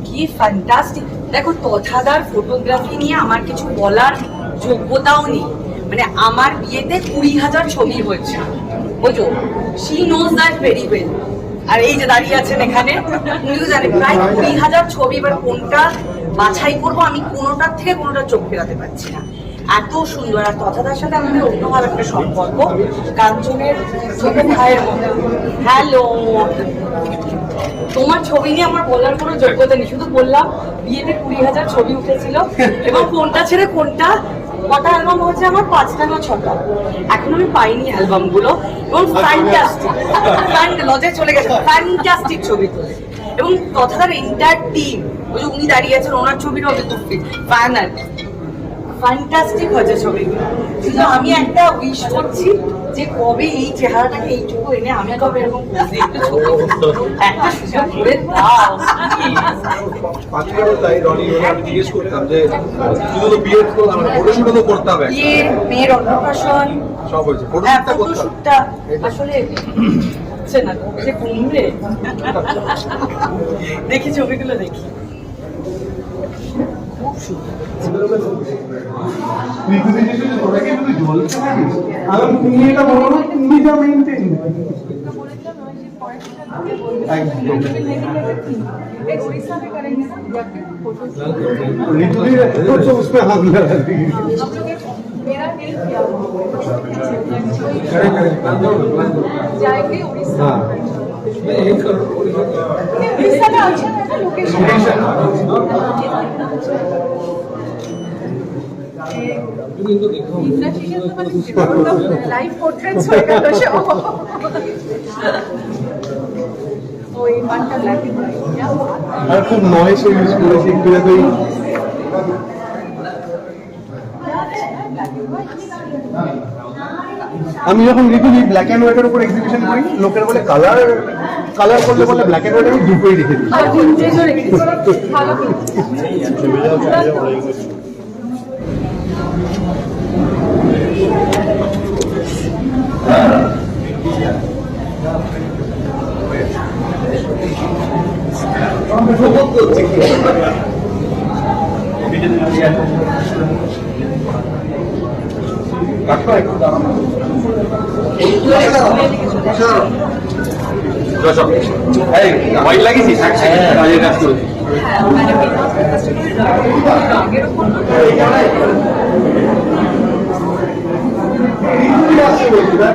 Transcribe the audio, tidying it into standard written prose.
কি ফ্যান্টাস্টিক। দেখো তথাদার ফটোগ্রাফি নিয়ে আমার কিছু বলার যোগ্যতাও নেই। মানে আমার বিয়েতে 20,000 ছবি হয়েছে, বুঝো, she knows that very well. আর এই যে দাঁড়িয়ে আছেন এখানে, উনিও জানেন প্রায় 20,000 ছবি। এবার কোনটা বাছাই করবো আমি কোনোটার থেকে কোনোটা চোখ ফেরাতে পারছি না, এত সুন্দর। আর তথাদার সাথে আমাদের অন্যভাবে একটা সম্পর্ক, কাঞ্চনের ছোট ভাইয়ের মতো। হ্যালো, তোমার ছবি নিয়ে আমার বলার কোনো যোগ্যতা নেই, শুধু বললাম বিয়েতে 20,000 ছবি উঠেছিল এবং কোনটা ছেড়ে কোনটা। কটা অ্যালবাম হয়েছে আমার? 5টা না 6টা, এখন আমি পাইনি অ্যালবামগুলো। এবং ফ্যান্টাস্টিক, লজে চলে গেছে, ফ্যান্টাস্টিক ছবি তোলে। এবং তথাদার এন্টায়ার টিম, ওই যে উনি দাঁড়িয়ে আছেন, ওনার ছবিটা হবে খুব ফ্যান আর কি। ফ্যান্টাস্টিক হয়েছে ছবিগুলো। কিন্তু আমি একটা উইশ করছি যে কবে এই চেহারাটাকে এইটুকু এনে আমি কবে এরকম একটু একটা সুযোগ করে দাও। জিজ্ঞেস করতাম যে শুধু তো বিয়ের ফটোশুটও তো করতে হবে, মেয়ের অন্নপ্রাশন সব হয়েছে, ফটোশুটটা আসলে হচ্ছে না, সে কমবে। দেখি ছবিগুলো দেখি, খুব সুন্দর। उसमें हम जाएंगे उड़ीसा। उड़ीसा में अच्छा है ना लोकेशन। लाइव पोर्ट्रेट्स होएगा तो शो। ওই পাঁচটা ব্ল্যাক এন্ড হোয়াইট আর খুব নয়েজ ইউজ করেছি একটু যাতে আমি যখন লিখি ব্ল্যাক এন্ড হোয়াইটের উপর এক্সিবিশন করি, লোকের বলে কালার কালার করলে বলে ব্ল্যাক এন্ড হোয়াইট, আমি দুটোই রেখে দিই। আর ভিন্টেজও রেখেছি, ভালো হোয়াইট লাগিয়েছিস কাজ করে